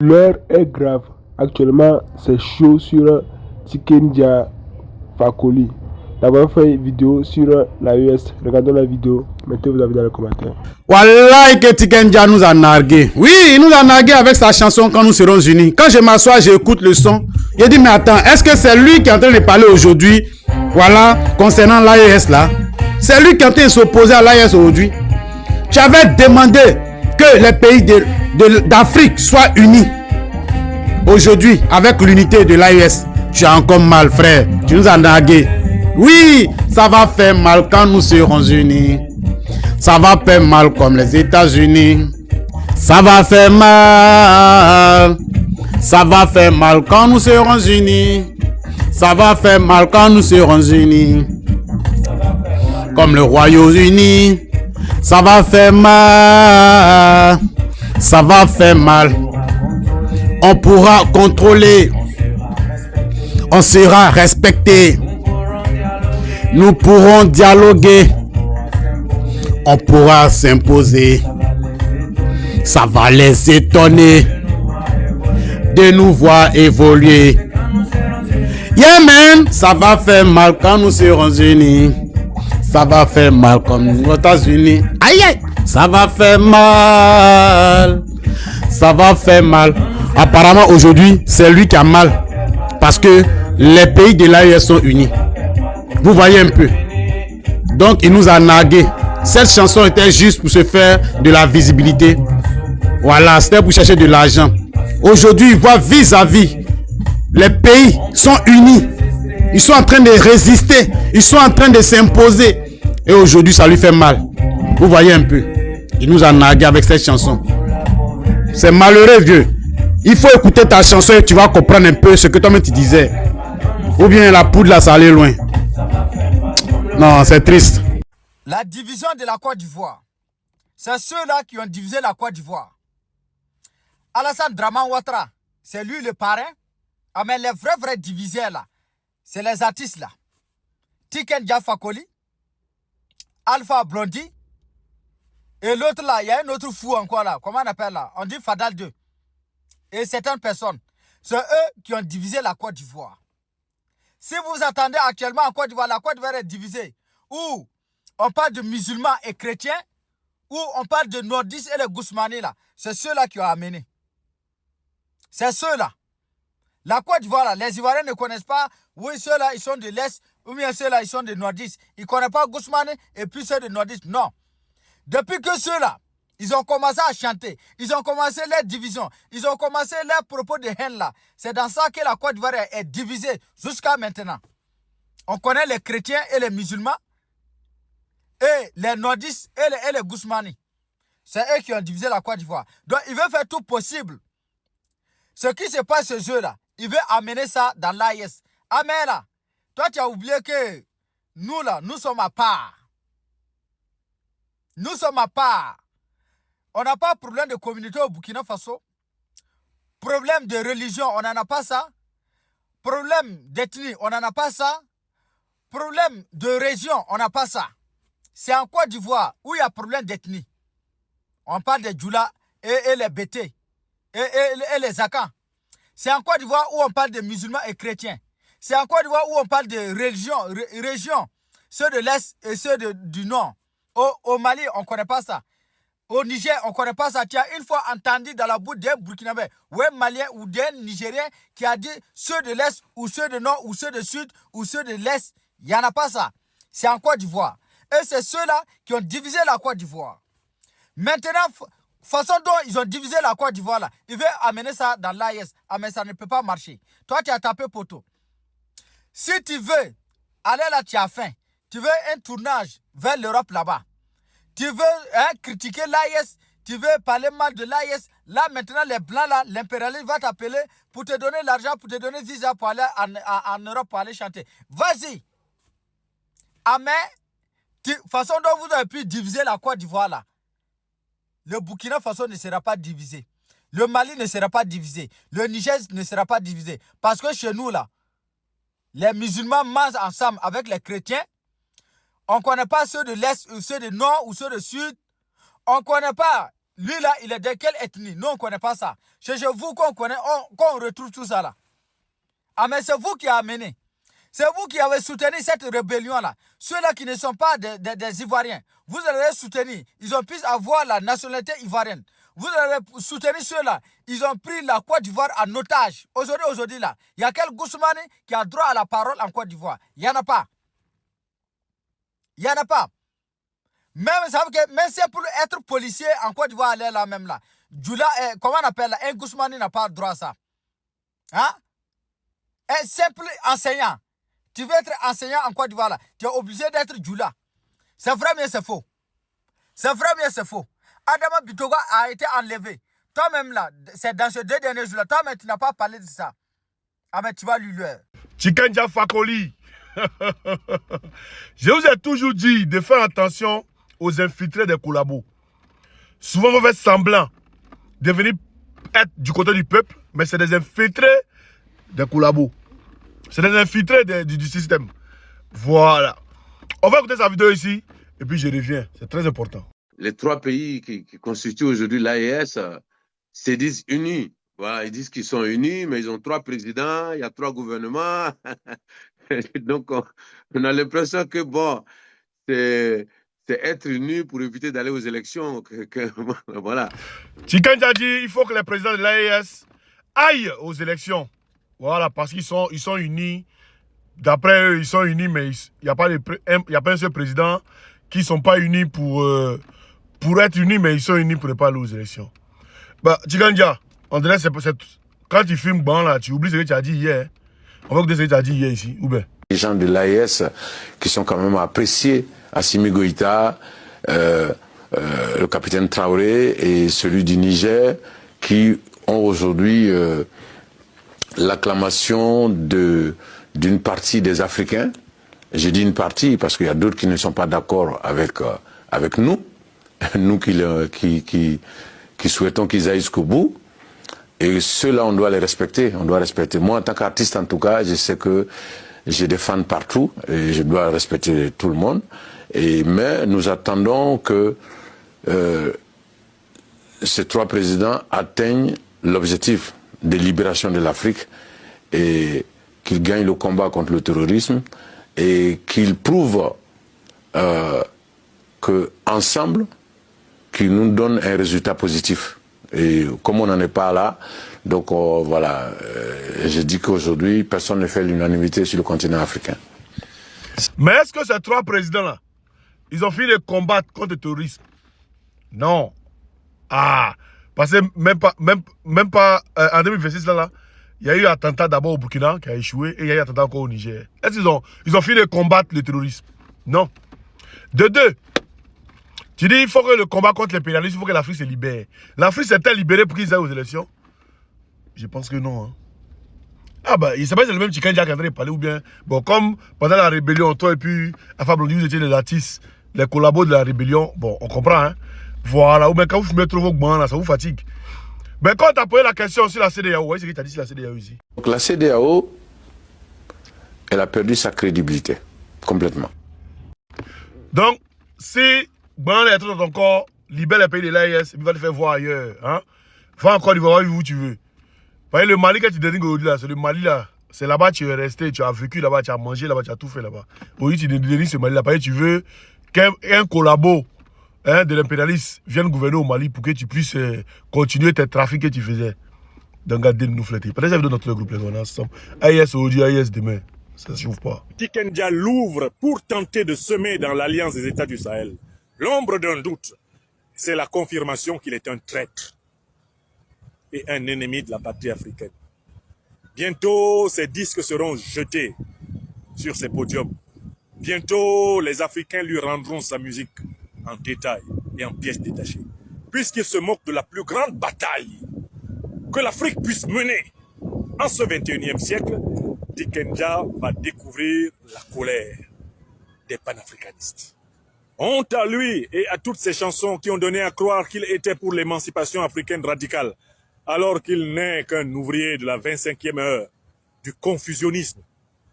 L'heure est grave. Actuellement, c'est chaud sur Tikenja Fakoli. D'avoir fait une vidéo sur la US. Regardons la vidéo. Mettez-vous avis dans les commentaires. Wallahi que Tikenja nous a nargué. Oui, il nous a nargué avec sa chanson Quand nous serons unis. Quand je m'assois, j'écoute le son. Je dis mais attends, est-ce que c'est lui qui est en train de parler aujourd'hui? Voilà, concernant l'AES là. C'est lui qui est en train de s'opposer à l'AES aujourd'hui. Tu avais demandé que les pays d'Afrique soient unis. Aujourd'hui, avec l'unité de l'AES, tu as encore mal, frère. Tu nous as nargué. Oui, ça va faire mal quand nous serons unis. Ça va faire mal comme les États-Unis. Ça va faire mal. Ça va faire mal quand nous serons unis. Ça va faire mal quand nous serons unis. Comme le Royaume-Uni. Ça va faire mal. Ça va faire mal. On pourra contrôler. On sera respecté. Nous pourrons dialoguer. On pourra s'imposer. Ça va les étonner de nous voir évoluer. Yeah man, ça va faire mal quand nous serons unis. Ça va faire mal comme les États-Unis. Aïe aïe, ça va faire mal. Ça va faire mal. Apparemment aujourd'hui, c'est lui qui a mal. Parce que les pays de l'AES sont unis. Vous voyez un peu. Donc il nous a nargué. Cette chanson était juste pour se faire de la visibilité. Voilà, c'était pour chercher de l'argent. Aujourd'hui, il voit vis-à-vis. Les pays sont unis. Ils sont en train de résister. Ils sont en train de s'imposer. Et aujourd'hui, ça lui fait mal. Vous voyez un peu. Il nous a nargué avec cette chanson. C'est malheureux, vieux. Il faut écouter ta chanson et tu vas comprendre un peu ce que toi-même tu disais. Ou bien la poudre là, ça allait loin. Non, c'est triste. La division de la Côte d'Ivoire, c'est ceux-là qui ont divisé la Côte d'Ivoire. Alassane Draman Ouattara, c'est lui le parrain. Ah mais les vrais divisés là, c'est les artistes là. Tikenja Fakoli, Alpha Blondy, et l'autre là, il y a un autre fou encore là. Comment on appelle là? On dit Fadal 2. Et certaines personnes, c'est eux qui ont divisé la Côte d'Ivoire. Si vous attendez actuellement en Côte d'Ivoire, la Côte d'Ivoire est divisée. Où on parle de musulmans et chrétiens, ou on parle de nordistes et les Gousmani là. C'est ceux-là qui ont amené. C'est ceux-là. La Côte d'Ivoire, les Ivoiriens ne connaissent pas, oui, ceux-là, ils sont de l'Est, ou bien ceux-là, ils sont de nordistes. Ils ne connaissent pas Gousmani et puis ceux de nordistes. Non. Depuis que ceux-là, ils ont commencé à chanter, ils ont commencé leur division, ils ont commencé leurs propos de haine là. C'est dans ça que la Côte d'Ivoire est divisée jusqu'à maintenant. On connaît les chrétiens et les musulmans, et les nordistes et les Gousmani. C'est eux qui ont divisé la Côte d'Ivoire. Donc, ils veulent faire tout possible. Ce qui se passe ce jeu-là, ils veulent amener ça dans l'AIS. Ah mais là, toi tu as oublié que nous là, nous sommes à part. Nous sommes à part. On n'a pas de problème de communauté au Burkina Faso. Problème de religion, on n'en a pas ça. Problème d'ethnie, on n'en a pas ça. Problème de région, on n'a pas ça. C'est en Côte d'Ivoire où il y a problème d'ethnie. On parle des Djoula et les Bété et les Zakans. C'est en Côte d'Ivoire où on parle de musulmans et chrétiens. C'est en Côte d'Ivoire où on parle de régions. Ceux de l'Est et ceux du Nord. Au Mali, on ne connaît pas ça. Au Niger, on ne connaît pas ça. Tu as une fois entendu dans la bouche d'un Burkinabé ou un Malien ou d'un Nigérien qui a dit ceux de l'Est ou ceux de Nord ou ceux de Sud ou ceux de l'Est. Il n'y en a pas ça. C'est en Côte d'Ivoire. Et c'est ceux-là qui ont divisé la Côte d'Ivoire. Maintenant, façon dont ils ont divisé la Côte d'Ivoire là, ils veulent amener ça dans l'AIS. Ah mais ça ne peut pas marcher. Toi, tu as tapé poteau. Si tu veux aller là, tu as faim. Tu veux un tournage vers l'Europe là-bas. Tu veux critiquer l'AIS. Tu veux parler mal de l'AIS. Là, maintenant, les Blancs là, l'impérialiste va t'appeler pour te donner l'argent, pour te donner visa pour aller en Europe pour aller chanter. Vas-y. Ah mais, façon dont vous avez pu diviser la Côte d'Ivoire là, le Burkina Faso ne sera pas divisé. Le Mali ne sera pas divisé. Le Niger ne sera pas divisé. Parce que chez nous, là, les musulmans mangent ensemble avec les chrétiens. On ne connaît pas ceux de l'Est, ou ceux du Nord, ou ceux du Sud. On ne connaît pas Lui là, il est de quelle ethnie? Nous, on ne connaît pas ça. C'est chez vous qu'on connaît, qu'on retrouve tout ça là. Ah, mais c'est vous qui avez amené. C'est vous qui avez soutenu cette rébellion-là. Ceux-là qui ne sont pas des Ivoiriens, vous avez soutenu. Ils ont pu avoir la nationalité ivoirienne. Vous avez soutenu ceux-là. Ils ont pris la Côte d'Ivoire en otage. Aujourd'hui, là, il y a quel Goussmane qui a droit à la parole en Côte d'Ivoire? Il n'y en a pas. Il n'y en a pas. Même, ça veut dire que même si pour être policier en Côte d'Ivoire, elle est là même là. Djoula, comment on appelle là? Un Goussmane n'a pas droit à ça. Hein? Un simple enseignant. Tu veux être enseignant en Côte d'Ivoire là, tu es obligé d'être Djoula. C'est vrai mais c'est faux. C'est vrai mais c'est faux. Adama Bitoga a été enlevé. Toi-même là, c'est dans ces 2 derniers jours là, toi-même tu n'as pas parlé de ça. Ah mais tu vas lui leur. Tikenja Fakoli. Je vous ai toujours dit de faire attention aux infiltrés des collabos. Souvent, vous faites semblant de venir être du côté du peuple, mais c'est des infiltrés des collabos. C'est des infiltrés du système. Voilà. On va écouter sa vidéo ici, et puis je reviens. C'est très important. Les 3 pays qui constituent aujourd'hui l'AES se disent unis. Voilà, ils disent qu'ils sont unis, mais ils ont 3 présidents, il y a 3 gouvernements. Donc, on a l'impression que, bon, c'est être unis pour éviter d'aller aux élections. Voilà. Tikenja dit il faut que les présidents de l'AES aillent aux élections. Voilà, parce qu'ils sont unis. D'après eux, ils sont unis, mais il n'y a pas un seul président qui ne sont pas unis pour être unis, mais ils sont unis pour ne pas aller aux élections. Bah, Tikenja, on dirait quand tu filmes bon là, tu oublies ce que tu as dit hier. On va écouter ce que tu as dit hier ici, ou bien. Les gens de l'AES qui sont quand même appréciés, Assimi Goïta, le capitaine Traoré et celui du Niger, qui ont aujourd'hui l'acclamation d'une partie des Africains. J'ai dit une partie parce qu'il y a d'autres qui ne sont pas d'accord avec nous, nous qui souhaitons qu'ils aillent jusqu'au bout. Et ceux-là, on doit les respecter. On doit respecter. Moi, en tant qu'artiste, en tout cas, je sais que j'ai des fans partout et je dois respecter tout le monde. Mais nous attendons que ces 3 présidents atteignent l'objectif de libération de l'Afrique et qu'ils gagnent le combat contre le terrorisme et qu'ils prouvent qu'ensemble, qu'ils nous donnent un résultat positif. Et comme on n'en est pas là, donc voilà, je dis qu'aujourd'hui, personne ne fait l'unanimité sur le continent africain. Mais est-ce que ces 3 présidents-là, ils ont fini de combattre contre le terrorisme? Non. Ah, parce que même pas en 2026, là, il y a eu un attentat d'abord au Burkina qui a échoué et il y a eu un attentat encore au Niger. Est-ce qu'ils ont fini de combattre le terrorisme? Non. De 2, tu dis il faut que le combat contre l'impérialisme, il faut que l'Afrique se libère. L'Afrique s'est-elle libérée pour qu'ils aillent aux élections? Je pense que non. Hein. Ah bah, il ne sait pas si c'est le même Tikenja qui est en train de parler ou bien... Bon, comme pendant la rébellion, toi et puis Alpha Blondy, vous étiez les artistes, les collabos de la rébellion, bon, on comprend, hein. Voilà, ou bien quand vous fumez trop vos gants là, ça vous fatigue. Mais quand tu as posé la question sur la CEDEAO, ouais, c'est ce que tu as dit sur la CEDEAO ici. Donc la CEDEAO, elle a perdu sa crédibilité, complètement. Donc, si Ban est dans ton corps, libère les pays de l'AES, il va te faire voir ailleurs. Hein? Va encore, il va voir où tu veux. Parce que le Mali, quand tu désignes aujourd'hui, c'est le Mali là. C'est là-bas que tu es resté, tu as vécu là-bas, tu as mangé là-bas, tu as tout fait là-bas. Aujourd'hui, tu désignes ce Mali là. Parce que tu veux qu'un collabo de l'impérialiste vienne gouverner au Mali pour que tu puisses continuer tes trafics que tu faisais. Donc, gardez nous fléter. Peut-être que notre groupe, les on ensemble. AES aujourd'hui, AES demain. Ça ne chauffe pas. Tikenja l'ouvre pour tenter de semer dans l'alliance des États du Sahel l'ombre d'un doute. C'est la confirmation qu'il est un traître et un ennemi de la patrie africaine. Bientôt, ces disques seront jetés sur ces podiums. Bientôt, les Africains lui rendront sa musique en détail et en pièces détachées. Puisqu'il se moque de la plus grande bataille que l'Afrique puisse mener en ce 21e siècle, Tikenja va découvrir la colère des panafricanistes. Honte à lui et à toutes ces chansons qui ont donné à croire qu'il était pour l'émancipation africaine radicale, alors qu'il n'est qu'un ouvrier de la 25e heure, du confusionnisme,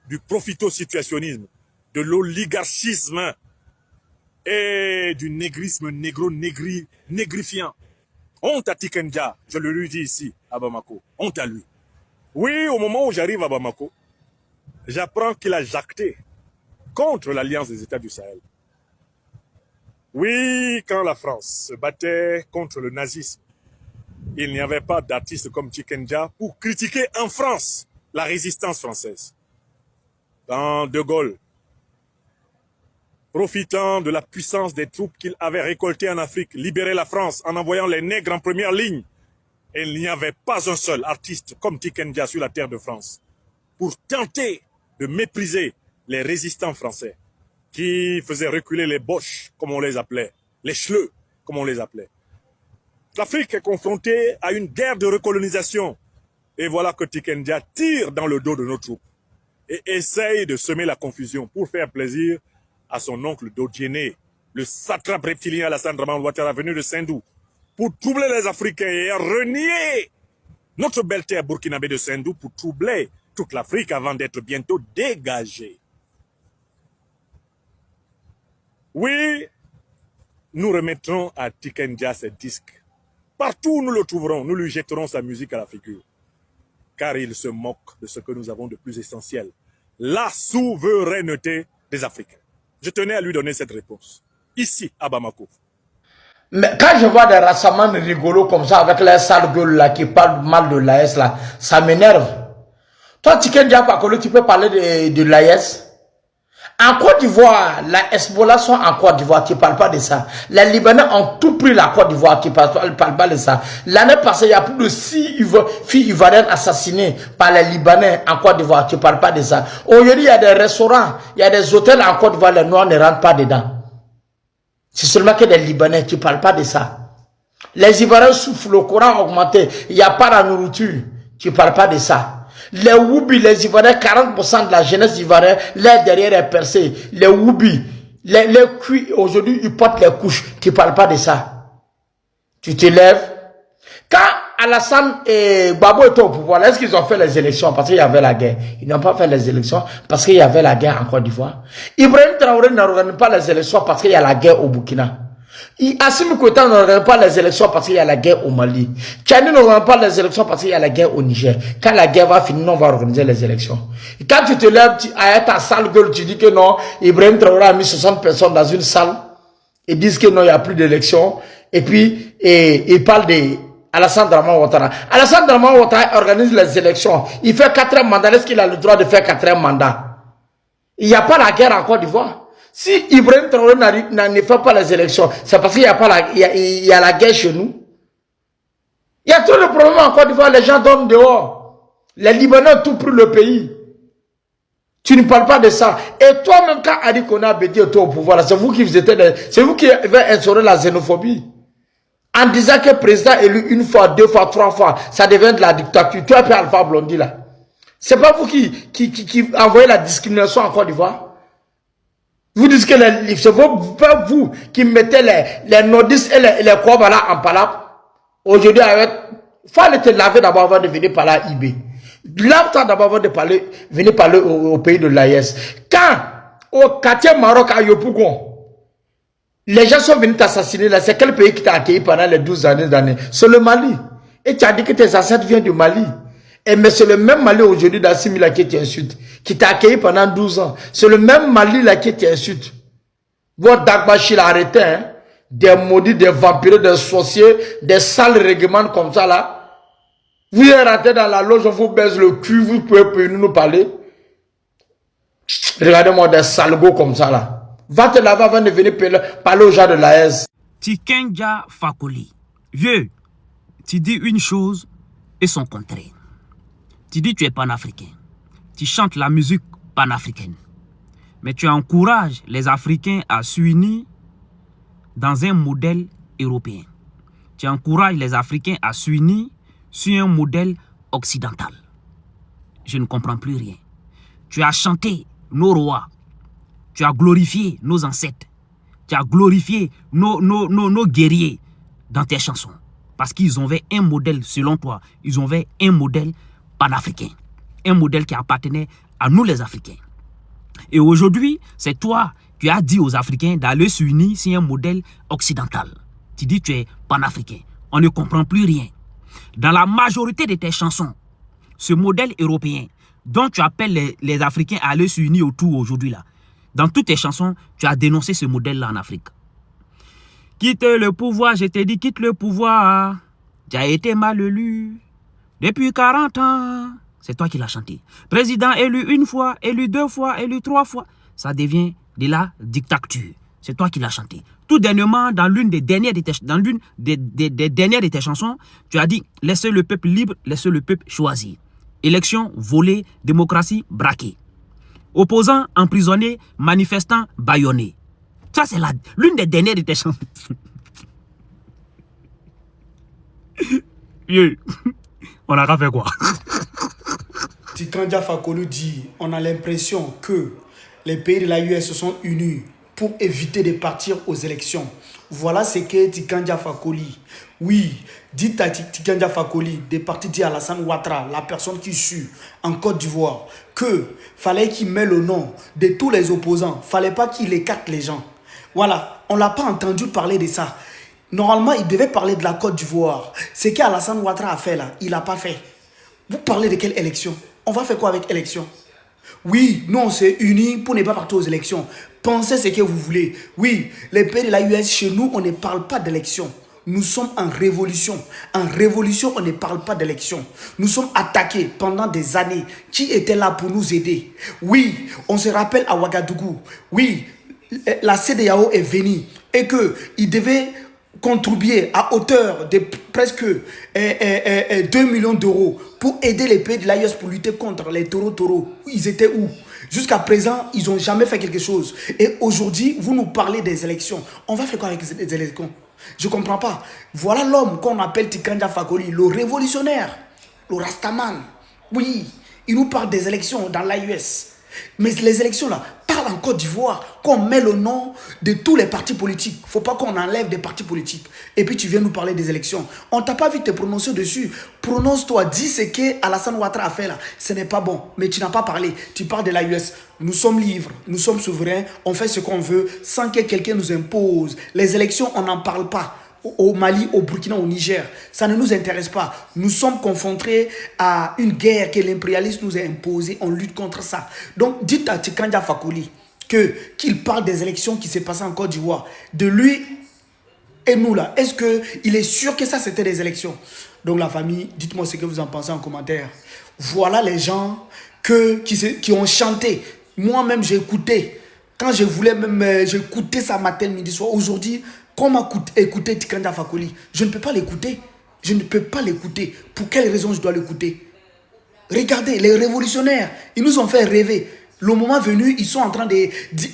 du profito-situationnisme, de l'oligarchisme et du négrisme négrifiant. Honte à Tikenja, je le lui dis ici, à Bamako. Honte à lui. Oui, au moment où j'arrive à Bamako, j'apprends qu'il a jacté contre l'Alliance des États du Sahel. Oui, quand la France se battait contre le nazisme, il n'y avait pas d'artiste comme Tikenja pour critiquer en France la résistance française. Quand De Gaulle, profitant de la puissance des troupes qu'il avait récoltées en Afrique, libérait la France en envoyant les nègres en première ligne, il n'y avait pas un seul artiste comme Tikenja sur la terre de France pour tenter de mépriser les résistants français qui faisaient reculer les Boches, comme on les appelait, les Schleux, comme on les appelait. L'Afrique est confrontée à une guerre de recolonisation. Et voilà que Tikenja tire dans le dos de nos troupes et essaye de semer la confusion pour faire plaisir à son oncle Dodiéné, le satrape reptilien Alassane Dramane Ouattara venu de Sendou, pour troubler les Africains et renier notre belle terre burkinabé de Sendou pour troubler toute l'Afrique avant d'être bientôt dégagée. Oui, nous remettrons à Tikenja ses disques. Partout où nous le trouverons, nous lui jetterons sa musique à la figure. Car il se moque de ce que nous avons de plus essentiel. La souveraineté des Africains. Je tenais à lui donner cette réponse. Ici, à Bamako. Mais quand je vois des rassemblements rigolos comme ça, avec les sales gueules là, qui parlent mal de l'AES là, ça m'énerve. Toi, Tikenja Fakoly, tu peux parler de l'AES? En Côte d'Ivoire, la Hezbollah sont en Côte d'Ivoire, tu ne parles pas de ça. Les Libanais ont tout pris la Côte d'Ivoire, tu ne parles pas de ça. L'année passée, il y a plus de 6 filles ivoiriennes assassinées par les Libanais en Côte d'Ivoire, tu ne parles pas de ça. Aujourd'hui, il y a des restaurants, il y a des hôtels en Côte d'Ivoire, les Noirs ne rentrent pas dedans. C'est seulement que des Libanais, tu ne parles pas de ça. Les Ivoiriens souffrent, le courant a augmenté, il n'y a pas la nourriture, tu ne parles pas de ça. Les Woubi, les Ivoiriens, 40% de la jeunesse ivoirienne, l'air derrière est percé. Les Woubi, les cuits, aujourd'hui, ils portent les couches. Tu ne parles pas de ça. Tu te lèves. Quand Alassane et Gbagbo étaient au pouvoir, est-ce qu'ils ont fait les élections parce qu'il y avait la guerre? Ils n'ont pas fait les élections parce qu'il y avait la guerre en Côte d'Ivoire. Ibrahim Traoré n'organise pas les élections parce qu'il y a la guerre au Burkina. Assimi Goïta n'organise pas les élections parce qu'il y a la guerre au Mali. Tchani n'organise pas les élections parce qu'il y a la guerre au Niger. Quand la guerre va finir, on va organiser les élections. Et quand tu te lèves à ta sale gueule, tu dis que non, Ibrahim Traoré a mis 60 personnes dans une salle et disent que non, il n'y a plus d'élections. Et puis, il parle de Alassane Dramane Ouattara. Alassane Dramane Ouattara organise les élections. Il fait 4e mandat. Est-ce qu'il a le droit de faire 4e mandat? Il n'y a pas la guerre en Côte d'Ivoire. Si Ibrahim Traoré ne fait pas les élections, c'est parce qu'il y a la guerre chez nous. Il y a trop de problèmes en Côte d'Ivoire, les gens dorment dehors. Les Libanais ont tout pris le pays. Tu ne parles pas de ça. Et toi-même, quand Adi Kona Bedi était au pouvoir, c'est vous qui avez instauré la xénophobie. En disant que le président élu une fois, 2 fois, 3 fois, ça devient de la dictature. Tu as pris Alpha Blondy là. C'est pas vous qui envoyez la discrimination en Côte d'Ivoire. Vous dites que c'est vous qui mettez les nordistes et les Kouabala en palabre. Aujourd'hui, il fallait te laver d'abord avant de venir parler à IB. Lave-toi d'abord avant de venir parler au pays de l'AES. Quand, au quartier Maroc à Yopougon, les gens sont venus t'assassiner là, c'est quel pays qui t'a accueilli pendant les 12 années? C'est le Mali. Et tu as dit que tes ancêtres viennent du Mali. Mais c'est le même Mali aujourd'hui d'Assimi là qui t'insulte, qui t'a accueilli pendant 12 ans. C'est le même Mali là qui t'insulte. Votre Dagbachi l'a arrêté, hein? Des maudits, des vampires, des sorciers, des sales règlements comme ça là. Vous êtes rentré dans la loge, on vous baise le cul, vous pouvez nous parler. Regardez-moi des salgos comme ça là. Va te laver avant de venir parler aux gens de l'AES. Tikenja Fakoly. Vieux, tu dis une chose et son contraire. Tu dis que tu es panafricain. Tu chantes la musique panafricaine. Mais tu encourages les Africains à s'unir dans un modèle européen. Tu encourages les Africains à s'unir sur un modèle occidental. Je ne comprends plus rien. Tu as chanté nos rois. Tu as glorifié nos ancêtres. Tu as glorifié nos guerriers dans tes chansons. Parce qu'ils avaient un modèle, selon toi, ils avaient un modèle panafricain. Un modèle qui appartenait à nous les Africains. Et aujourd'hui, c'est toi qui as dit aux Africains d'aller s'unir sur un modèle occidental. Tu dis que tu es panafricain. on ne comprend plus rien. Dans la majorité de tes chansons, ce modèle européen dont tu appelles les Africains à aller s'unir autour aujourd'hui là, dans toutes tes chansons, tu as dénoncé ce modèle-là en Afrique. Quitte le pouvoir, je t'ai dit quitte le pouvoir. Tu as été mal élu depuis 40 ans. C'est toi qui l'as chanté. Président élu une fois, élu 2 fois, élu 3 fois. Ça devient de la dictature. C'est toi qui l'as chanté. Tout dernièrement, dans l'une des dernières de tes chansons, tu as dit laissez le peuple libre, laissez le peuple choisir. Élection volée, démocratie braquée. Opposants emprisonnés, manifestants bâillonnés. Ça, c'est l'une des dernières de tes chansons. On a fait quoi? Tikan Jah Fakoly dit, on a l'impression que les pays de l'AES se sont unis pour éviter de partir aux élections. Voilà ce que Tikan Jah Fakoly. Oui, dites à Tikan Jah Fakoly, des partis dit Alassane Ouattara, la personne qui sue en Côte d'Ivoire, que fallait qu'il mette le nom de tous les opposants. Fallait pas qu'il écarte les gens. Voilà, on l'a pas entendu parler de ça. Normalement, il devait parler de la Côte d'Ivoire. Ce qu'Alassane Ouattara a fait là, il n'a pas fait. Vous parlez de quelle élection? On va faire quoi avec élection? Oui, nous on s'est unis pour ne pas partir aux élections. Pensez ce que vous voulez. Oui, les pays de l'AES, chez nous, on ne parle pas d'élection. Nous sommes en révolution. En révolution, on ne parle pas d'élection. Nous sommes attaqués pendant des années. Qui était là pour nous aider? Oui, on se rappelle à Ouagadougou. Oui, la CEDEAO est venue et qu'il devait contribuer à hauteur de presque 2 millions d'euros pour aider les pays de l'AES pour lutter contre les taureaux. Ils étaient où? Jusqu'à présent, ils n'ont jamais fait quelque chose. Et aujourd'hui, vous nous parlez des élections. On va faire quoi avec les élections? Je ne comprends pas. Voilà l'homme qu'on appelle Tikan Jah Fakoly, le révolutionnaire, le Rastaman. Oui, il nous parle des élections dans l'AES. Mais les élections là, parlent en Côte d'Ivoire, qu'on met le nom de tous les partis politiques. Il ne faut pas qu'on enlève des partis politiques. Et puis tu viens nous parler des élections. On ne t'a pas vu te prononcer dessus. Prononce-toi, dis ce que Alassane Ouattara a fait là. Ce n'est pas bon. Mais tu n'as pas parlé. Tu parles de l'AES. Nous sommes libres, nous sommes souverains, on fait ce qu'on veut sans que quelqu'un nous impose. Les élections, on n'en parle pas. Au Mali, au Burkina, au Niger, ça ne nous intéresse pas. Nous sommes confrontés à une guerre que l'impérialisme nous a imposée. On lutte contre ça. Donc, dites à Tikan Jah Fakoly qu'il parle des élections qui s'est passées en Côte d'Ivoire. De lui et nous là, est-ce qu'il est sûr que ça c'était des élections? Donc la famille, dites-moi ce que vous en pensez en commentaire. Voilà les gens qui ont chanté. Moi-même, j'ai écouté. Quand je voulais même, j'ai écouté ça matin, midi, soir. Aujourd'hui, comment écouter Tikan Jah Fakoly? Je ne peux pas l'écouter. Je ne peux pas l'écouter. Pour quelle raison je dois l'écouter? Regardez, les révolutionnaires, ils nous ont fait rêver. Le moment venu, ils sont en train de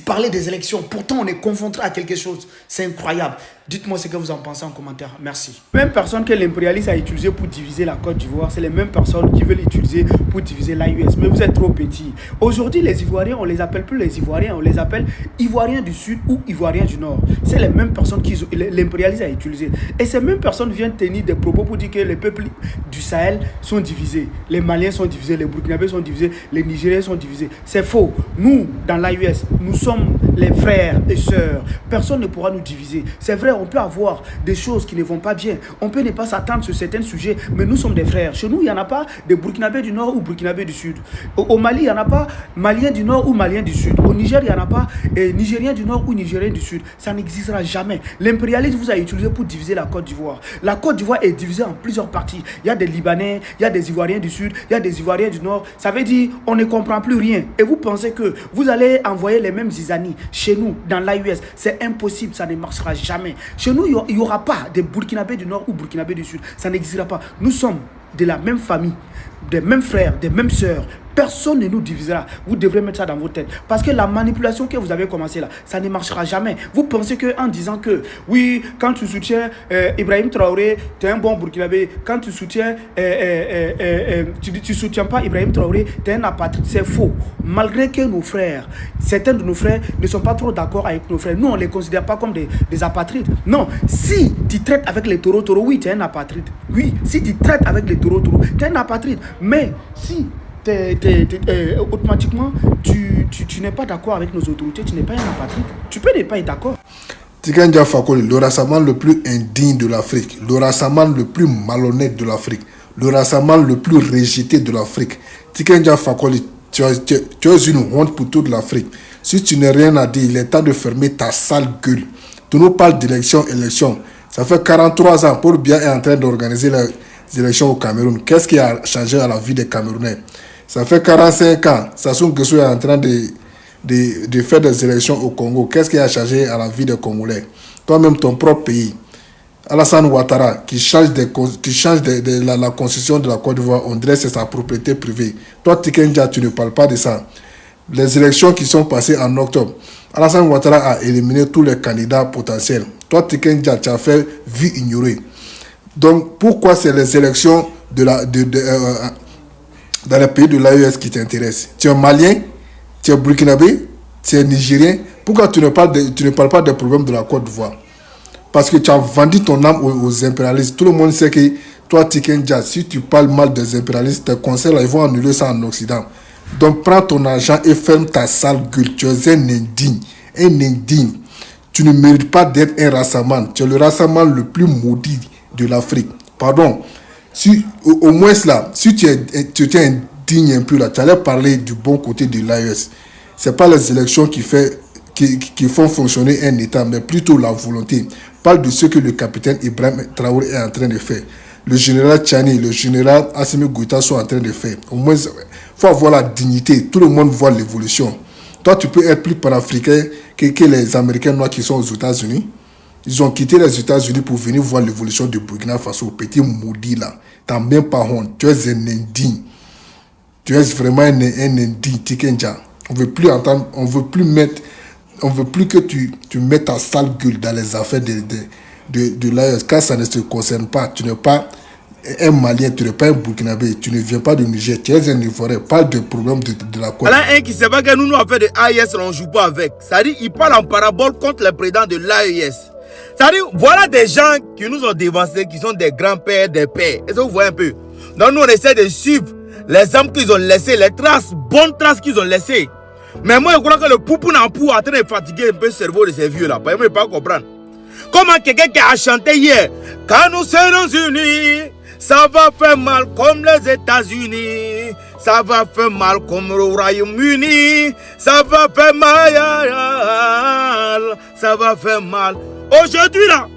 parler des élections. Pourtant, on est confronté à quelque chose. C'est incroyable. Dites-moi ce que vous en pensez en commentaire. Merci. Les mêmes personnes que l'impérialiste a utilisées pour diviser la Côte d'Ivoire, c'est les mêmes personnes qui veulent l'utiliser pour diviser l'AES. Mais vous êtes trop petits. Aujourd'hui, les Ivoiriens, on ne les appelle plus les Ivoiriens. On les appelle Ivoiriens du Sud ou Ivoiriens du Nord. C'est les mêmes personnes que l'impérialiste a utilisées. Et ces mêmes personnes viennent tenir des propos pour dire que les peuples du Sahel sont divisés. Les Maliens sont divisés, les Burkinabés sont divisés, les Nigériens sont divisés. C'est faux. Nous, dans l'AES, nous sommes les frères et sœurs. Personne ne pourra nous diviser. C'est vrai, on peut avoir des choses qui ne vont pas bien. On peut ne pas s'attendre sur certains sujets, mais nous sommes des frères. Chez nous, il n'y en a pas de Burkinabés du Nord ou Burkinabés du Sud. Au Mali, il n'y en a pas Maliens du Nord ou Maliens du Sud. Au Niger, il n'y en a pas Nigériens du Nord ou Nigériens du Sud. Ça n'existera jamais. L'impérialisme vous a utilisé pour diviser la Côte d'Ivoire. La Côte d'Ivoire est divisée en plusieurs parties. Il y a des Libanais, il y a des Ivoiriens du Sud, il y a des Ivoiriens du Nord. Ça veut dire on ne comprend plus rien. Et vous pensez que vous allez envoyer les mêmes Zizani chez nous, dans l'AES. C'est impossible, ça ne marchera jamais. Chez nous, il n'y aura pas de Burkinabés du Nord ou Burkinabés du Sud. Ça n'existera pas. Nous sommes de la même famille, des mêmes frères, des mêmes sœurs. Personne ne nous divisera. Vous devrez mettre ça dans vos têtes. Parce que la manipulation que vous avez commencé là, ça ne marchera jamais. Vous pensez qu'en disant que, oui, quand tu soutiens Ibrahim Traoré, tu es un bon Burkinabé. Quand tu soutiens, tu soutiens pas Ibrahim Traoré, tu es un apatride. C'est faux. Malgré que nos frères, certains de nos frères ne sont pas trop d'accord avec nos frères. Nous, on ne les considère pas comme des apatrides. Non. Si tu traites avec les taureaux, oui, tu es un apatride. Oui, si tu traites avec les taureaux, tu es un apatride. Mais si automatiquement, tu n'es pas d'accord avec nos autorités, tu n'es pas un apatride. Tu peux ne pas être d'accord. Tiken Jah Fakoly, le rassemblement le plus indigne de l'Afrique, le rassemblement le plus malhonnête de l'Afrique, le rassemblement le plus rejeté de l'Afrique. Tiken Jah Fakoly, tu es une honte pour toute l'Afrique. Si tu n'as rien à dire, il est temps de fermer ta sale gueule. Tu nous parles d'élection. Ça fait 43 ans, Paul Biya est en train d'organiser les élections au Cameroun. Qu'est-ce qui a changé à la vie des Camerounais? Ça fait 45 ans, Sassou Nguesso est en train de faire des élections au Congo. Qu'est-ce qui a changé à la vie des Congolais? Toi-même, ton propre pays. Alassane Ouattara, qui change la constitution de la Côte d'Ivoire, on dirait que c'est sa propriété privée. Toi, Tiken Jah, tu ne parles pas de ça. Les élections qui sont passées en octobre, Alassane Ouattara a éliminé tous les candidats potentiels. Toi, Tiken Jah, tu as fait vie ignorée. Donc, pourquoi c'est les élections dans les pays de l'AES qui t'intéressent? Tu es Malien, tu es Burkinabé, tu es Nigérien. Pourquoi tu ne parles pas des problèmes de la Côte d'Ivoire? Parce que tu as vendu ton âme aux impérialistes. Tout le monde sait que toi, Tiken Jah, si tu parles mal des impérialistes, tes conseils, là, ils vont annuler ça en Occident. Donc, prends ton argent et ferme ta sale gueule. Tu es un indigne. Un indigne. Tu ne mérites pas d'être un rassemblement. Tu es le rassemblement le plus maudit de l'Afrique. Pardon. Si, au moins là, si tu étais indigne un peu là, tu allais parler du bon côté de l'AES. Ce n'est pas les élections qui font fonctionner un État, mais plutôt la volonté. Parle de ce que le capitaine Ibrahim Traoré est en train de faire. Le général Tchani, le général Assimi Goïta sont en train de faire. Au moins, il faut avoir la dignité. Tout le monde voit l'évolution. Toi, tu peux être plus panafricain que les Américains noirs qui sont aux États-Unis. Ils ont quitté les États-Unis pour venir voir l'évolution de Burkina Faso, petit maudit là. Tu n'as même pas honte. Tu es un indigne. Tu es vraiment un indigne, Tiken Jah. On ne veut plus entendre, on veut plus que tu mettes ta sale gueule dans les affaires de l'AES. Quand ça ne te concerne pas, tu n'es pas un Malien, tu n'es pas un Burkinabé, tu ne viens pas de Niger, tu es un Ivoirien. Parle des problèmes de la Côte. Voilà un qui sait pas que nous affaires de l'AES, on ne joue pas avec. C'est-à-dire, il parle en parabole contre le président de l'AES. C'est-à-dire, voilà des gens qui nous ont dévancés, qui sont des grands-pères, des pères. Est-ce que vous voyez un peu? Donc nous, on essaie de suivre les hommes qu'ils ont laissés, les traces, bonnes traces qu'ils ont laissées. Mais moi, je crois que le poupou n'a pas en train de fatiguer un peu le cerveau de ces vieux-là. Parce que je ne peux pas comprendre. Comment quelqu'un qui a chanté hier, quand nous serons unis, ça va faire mal comme les États-Unis, ça va faire mal comme le Royaume-Uni, ça va faire mal, ça va faire mal. Aujourd'hui là,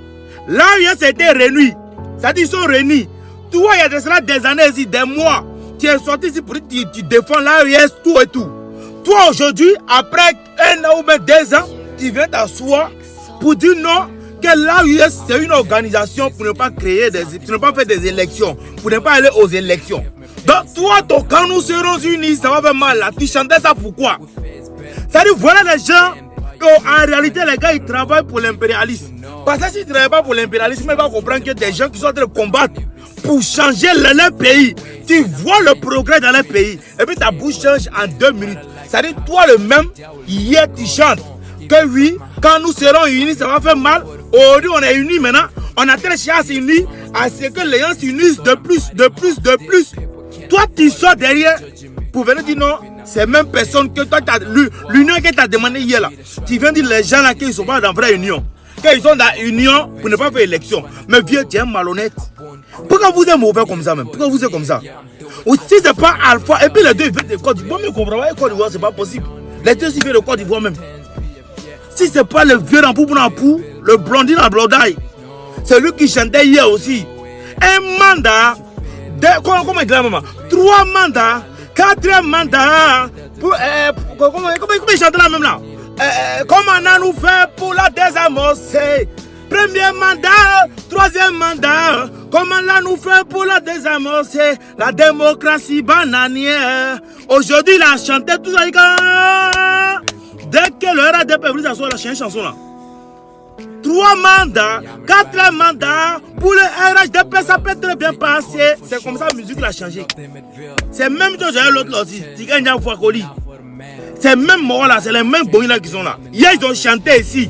l'AES était réunie, c'est-à-dire ils sont réunis. Toi, il y a de cela des années ici, des mois, tu es sorti ici pour dire tu défends l'AES, tout et tout. Toi aujourd'hui, après 1 an ou même 2 ans, tu viens t'asseoir pour dire non, que l'AES c'est une organisation pour ne pas pour ne pas faire des élections, pour ne pas aller aux élections. Donc toi, quand nous serons unis, ça va faire mal là. Tu chantais ça pourquoi? C'est-à-dire, voilà les gens, en réalité les gars ils travaillent pour l'impérialisme. Parce que s'ils ne travaillent pas pour l'impérialisme, ils vont comprendre que des gens qui sont en train de combattre pour changer leur pays, tu vois le progrès dans leur pays, et puis ta bouche change en 2 minutes. C'est-à-dire, toi le même, hier tu chantes que oui, quand nous serons unis, ça va faire mal. Aujourd'hui, on est unis maintenant, on a cherché à s'unir, à ce que les gens s'unissent de plus. Toi, tu sors derrière pour venir dire non, c'est même personne que toi, l'union que tu as demandé hier là. Tu viens dire les gens là qu'ils ne sont pas dans la vraie union. Qu'ils sont dans l'union pour ne pas faire élection. Mais vieux, tu es malhonnête. Pourquoi vous êtes mauvais comme ça même? Pourquoi vous êtes comme ça? Ou si ce n'est pas Alpha, et puis les deux viennent de Côte d'Ivoire, mais ne comprends pas, Côte d'Ivoire, ce n'est pas possible. Les deux viennent de Côte d'Ivoire même. Si ce n'est pas le vieux Nampou, le blondin à blondaille, c'est lui qui chantait hier aussi. Un mandat, comment il dit la maman? 3 mandats, 4 mandats, comment il chante là même là? Comment on a nous fait pour la désamorcer? 1er mandat, 3e mandat, comment on nous fait pour la désamorcer? La démocratie bananière. Aujourd'hui, il a chanté tout ça. Dès que le RADP vous a sorti la chanson là. 3 mandats, 4 mandats, pour le RHDP, ça peut très bien passer. C'est comme ça la musique a changé. C'est même chose avec l'autre là aussi, Tiken Jah Fakoly. C'est même moi là, c'est les mêmes boys là qui sont là. Hier, ils ont chanté ici.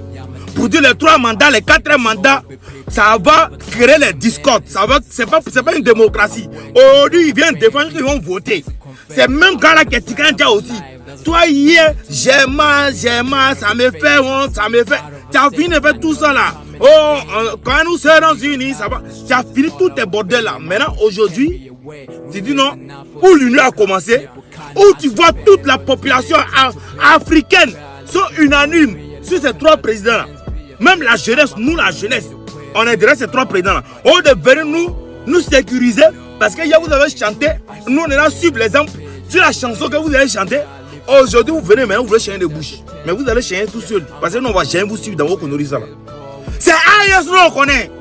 Pour dire les 3 mandats, les 4 mandats, ça va créer les discordes. C'est pas une démocratie. Aujourd'hui, ils viennent défendre qu'ils vont voter. C'est même gars là qui est Tiken Jah aussi. Toi hier, j'ai mal, ça me fait honte, ça me fait. Tu as fini de faire tout ça là. Oh, quand nous serons unis, ça va. Tu as fini tous tes bordels là. Maintenant, aujourd'hui, tu dis non, où l'union a commencé, où tu vois toute la population africaine sont unanimes sur ces 3 présidents là. Même la jeunesse, nous la jeunesse, on est derrière ces 3 présidents là. On devrait nous sécuriser parce que hier vous avez chanté, nous on est là suivre l'exemple sur la chanson que vous avez chantée. Aujourd'hui vous venez maintenant, vous voulez changer de bouche. Mais vous allez changer tout seul. Parce que nous on va jamais vous suivre dans vos conneries là. C'est AES nous on connaît.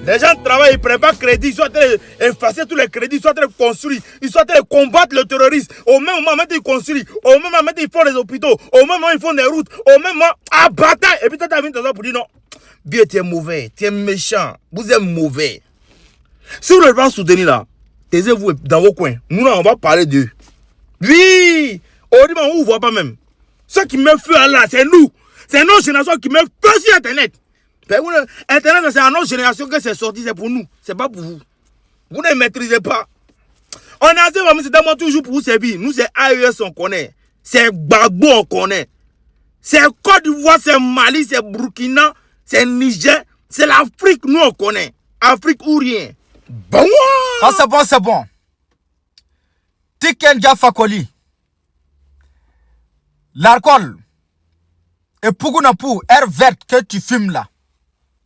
Les gens travaillent, ils ne prennent pas crédit, ils sont en train d'effacer tous les crédits, ils sont en train de construire, ils sont en train de combattre le terrorisme. Au même moment, ils construisent, au même moment, ils font des hôpitaux, au même moment, ils font des routes, au même moment, à bataille. Et puis, tu as mis pour dire non, Dieu, tu es mauvais, tu es méchant, vous êtes mauvais. Si vous ne voulez pas soutenir là, taisez-vous dans vos coins. Nous, là, on va parler d'eux. Oui, au moment où on ne voit pas même. Ceux qui me font là, c'est nous. C'est nos générations qui me font sur Internet. Internet, c'est à notre génération que c'est sorti, c'est pour nous, c'est pas pour vous. Vous ne maîtrisez pas. On a dit, c'est d'abord toujours pour vous servir. Nous, c'est AES, on connaît. C'est Gbagbo, on connaît. C'est Côte d'Ivoire, c'est Mali, c'est Burkina, c'est Niger, c'est l'Afrique, nous, on connaît. Afrique ou rien. Bon. Ah, c'est bon, c'est bon. Tiken Jah Fakoly. L'alcool et Pougounapou, air verte que tu fumes là.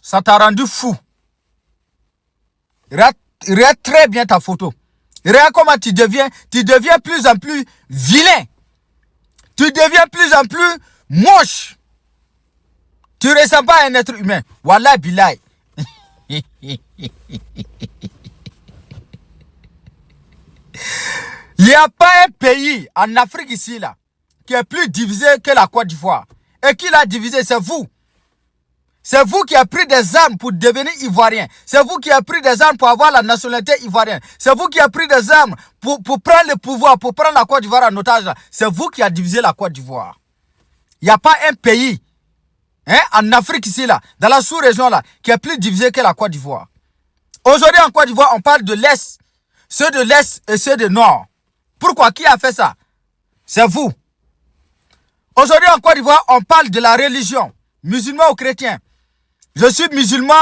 Ça t'a rendu fou. Regarde très bien ta photo. Regarde comment tu deviens plus en plus vilain. Tu deviens plus en plus moche. Tu ne ressembles pas à un être humain. Wallah bilay. Il n'y a pas un pays en Afrique ici là qui est plus divisé que la Côte d'Ivoire. Et qui l'a divisé, c'est vous. C'est vous qui avez pris des armes pour devenir ivoirien. C'est vous qui avez pris des armes pour avoir la nationalité ivoirienne. C'est vous qui avez pris des armes pour prendre le pouvoir, pour prendre la Côte d'Ivoire en otage. C'est vous qui avez divisé la Côte d'Ivoire. Il n'y a pas un pays en Afrique ici, là, dans la sous-région, là, qui est plus divisé que la Côte d'Ivoire. Aujourd'hui, en Côte d'Ivoire, on parle de l'Est. Ceux de l'Est et ceux de Nord. Pourquoi? Qui a fait ça? C'est vous. Aujourd'hui, en Côte d'Ivoire, on parle de la religion. Musulmans ou chrétiens. Je suis musulman,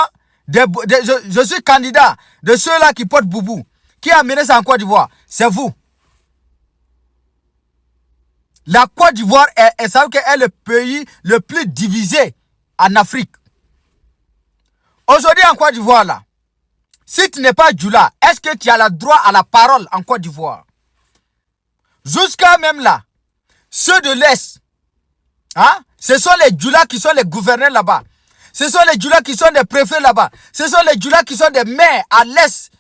je suis candidat de ceux-là qui portent boubou. Qui a mené ça en Côte d'Ivoire? C'est vous. La Côte d'Ivoire est le pays le plus divisé en Afrique. Aujourd'hui en Côte d'Ivoire, là, si tu n'es pas Djoula, est-ce que tu as le droit à la parole en Côte d'Ivoire? Jusqu'à même là, ceux de l'Est, ce sont les Djoula qui sont les gouverneurs là-bas. Ce sont les Djoula qui sont des préfets là-bas. Ce sont les Djoula qui sont des maires à l'Est.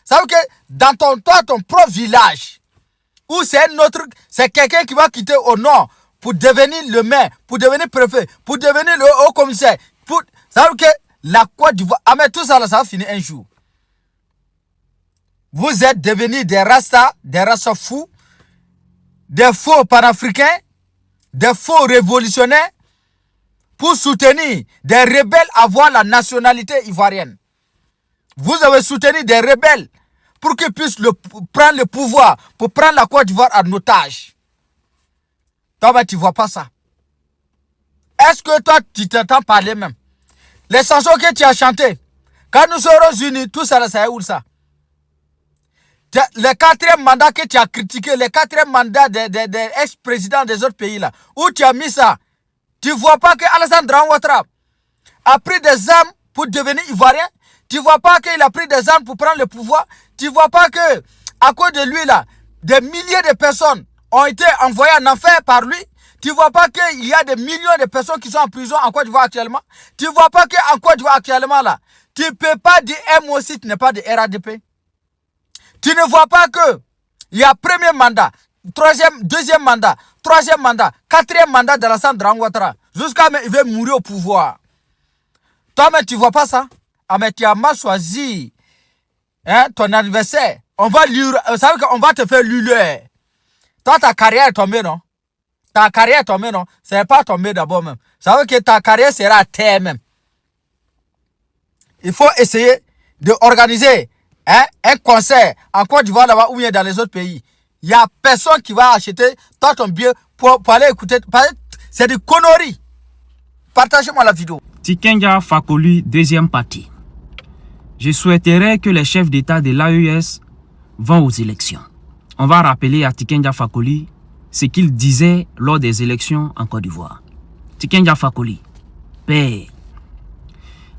Ça veut dire que dans ton propre village, où c'est quelqu'un qui va quitter au nord pour devenir le maire, pour devenir préfet, pour devenir le haut commissaire. Ça veut dire que la Côte d'Ivoire, mais tout ça, là, ça va finir un jour. Vous êtes devenus des rastas fous, des faux panafricains, des faux révolutionnaires, pour soutenir des rebelles à avoir la nationalité ivoirienne. Vous avez soutenu des rebelles pour qu'ils puissent prendre le pouvoir, pour prendre la Côte d'Ivoire en otage. Toi, tu ne vois pas ça. Est-ce que toi, tu t'entends parler même? Les chansons que tu as chantées, quand nous serons unis, tout ça, ça est où ça? Le 4e mandat que tu as critiqué, le 4e mandat des ex-présidents des autres pays là, où tu as mis ça? Tu ne vois pas que Alassane Ouattara a pris des armes pour devenir ivoirien? Tu ne vois pas qu'il a pris des armes pour prendre le pouvoir? Tu ne vois pas que, à cause de lui là, des milliers de personnes ont été envoyées en enfer par lui? Tu ne vois pas qu'il y a des millions de personnes qui sont en prison en Côte d'Ivoire actuellement? Tu ne vois pas qu'en Côte d'Ivoire actuellement là, tu ne peux pas dire moi aussi tu n'es pas de RADP? Tu ne vois pas que il y a premier mandat, deuxième mandat, troisième mandat, 4e mandat de Alassane Ouattara. Jusqu'à il veut mourir au pouvoir. Toi, mais tu ne vois pas ça? Ah, mais tu as mal choisi ton anniversaire. On va te faire l'uleur. Toi, ta carrière est tombée, non? Ta carrière est tombée, non? Ce n'est pas tombé d'abord même. Ça veut dire que ta carrière sera à terre même. Il faut essayer d'organiser un concert en Côte d'Ivoire là-bas ou bien dans les autres pays. Il n'y a personne qui va acheter toi ton billet pour aller écouter. C'est des conneries. Partagez-moi la vidéo. Tikenja Fakoly, deuxième partie. Je souhaiterais que les chefs d'État de l'AES vont aux élections. On va rappeler à Tikenja Fakoly ce qu'il disait lors des élections en Côte d'Ivoire. Tikenja Fakoly, père,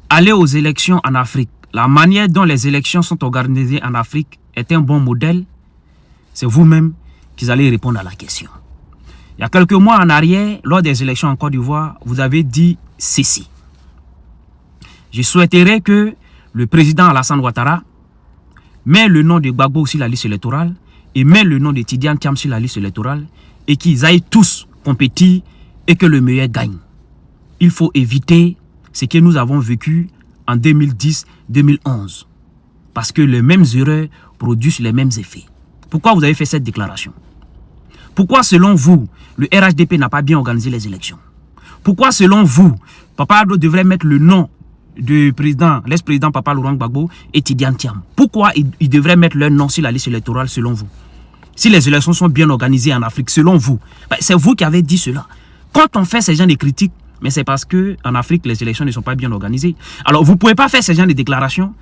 aller aux élections en Afrique, la manière dont les élections sont organisées en Afrique est un bon modèle. C'est vous-même qui allez répondre à la question. Il y a quelques mois en arrière, lors des élections en Côte d'Ivoire, vous avez dit ceci. Je souhaiterais que le président Alassane Ouattara met le nom de Gbagbo sur la liste électorale et met le nom de Tidiane Thiam sur la liste électorale et qu'ils aillent tous compétir et que le meilleur gagne. Il faut éviter ce que nous avons vécu en 2010-2011 parce que les mêmes erreurs produisent les mêmes effets. Pourquoi vous avez fait cette déclaration? Pourquoi, selon vous, le RHDP n'a pas bien organisé les élections? Pourquoi, selon vous, Papa Addo devrait mettre le nom du président, l'ex-président Papa Laurent Gbagbo et Tidiane Thiam? Pourquoi il devrait mettre leur nom sur la liste électorale, selon vous? Si les élections sont bien organisées en Afrique, selon vous, c'est vous qui avez dit cela. Quand on fait ces gens de critiques, mais c'est parce qu'en Afrique, les élections ne sont pas bien organisées. Alors, vous ne pouvez pas faire ces gens de déclarations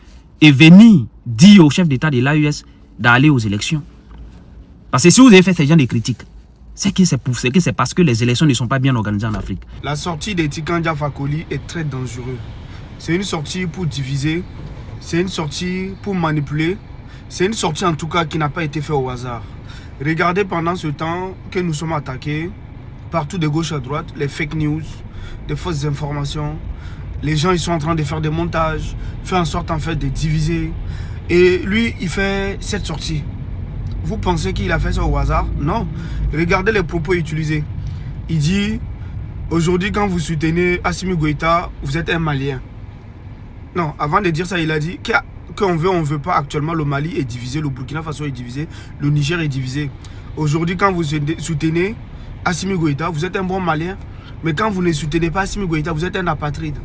et venir dire au chef d'État de l'AES d'aller aux élections. Parce que si vous avez fait ces gens de critiques, c'est que c'est parce que les élections ne sont pas bien organisées en Afrique. La sortie de Tikenja Fakoly est très dangereuse. C'est une sortie pour diviser, c'est une sortie pour manipuler, c'est une sortie en tout cas qui n'a pas été faite au hasard. Regardez pendant ce temps que nous sommes attaqués, partout de gauche à droite, les fake news, des fausses informations. Les gens ils sont en train de faire des montages, faire en sorte en fait de diviser. Et lui, il fait cette sortie. Vous pensez qu'il a fait ça au hasard? Non. Regardez les propos utilisés. Il dit, aujourd'hui quand vous soutenez Assimi Goïta, vous êtes un Malien. Non, avant de dire ça, il a dit qu'on veut, on ne veut pas. Actuellement, le Mali est divisé, le Burkina Faso est divisé, le Niger est divisé. Aujourd'hui, quand vous soutenez Assimi Goïta, vous êtes un bon Malien. Mais quand vous ne soutenez pas Assimi Goïta, vous êtes un apatride.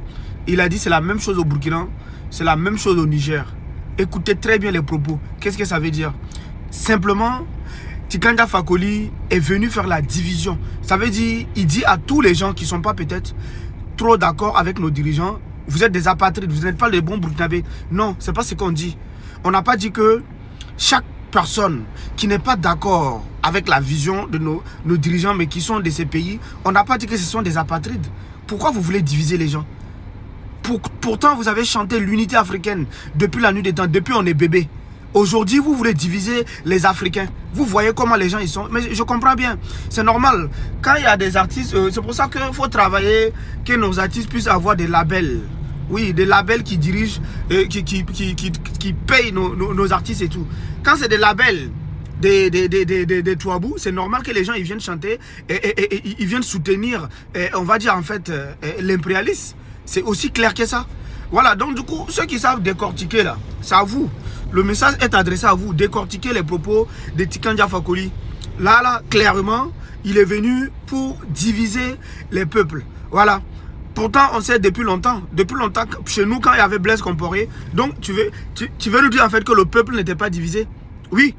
Il a dit c'est la même chose au Burkina, c'est la même chose au Niger. Écoutez très bien les propos. Qu'est-ce que ça veut dire? Simplement, Tikenja Fakoly est venu faire la division. Ça veut dire, il dit à tous les gens qui ne sont pas peut-être trop d'accord avec nos dirigeants, vous êtes des apatrides, vous n'êtes pas les bons Burkinabés. Non, ce n'est pas ce qu'on dit. On n'a pas dit que chaque personne qui n'est pas d'accord avec la vision de nos dirigeants, mais qui sont de ces pays, on n'a pas dit que ce sont des apatrides. Pourquoi vous voulez diviser les gens? Pourtant, vous avez chanté l'unité africaine depuis la nuit des temps, depuis on est bébé. Aujourd'hui, vous voulez diviser les Africains. Vous voyez comment les gens ils sont. Mais je comprends bien. C'est normal. Quand il y a des artistes, c'est pour ça qu'il faut travailler, que nos artistes puissent avoir des labels. Oui, des labels qui dirigent, qui payent nos artistes et tout. Quand c'est des labels, des Touabou, c'est normal que les gens ils viennent chanter et ils viennent soutenir, on va dire en fait, l'impérialisme. C'est aussi clair que ça. Voilà, donc du coup, ceux qui savent décortiquer là, c'est à vous. Le message est adressé à vous. Décortiquer les propos de Tikenja Fakoly. Là, clairement, il est venu pour diviser les peuples. Voilà. Pourtant, on sait depuis longtemps, chez nous, quand il y avait Blaise Compaoré, donc tu veux nous dire en fait que le peuple n'était pas divisé? Oui.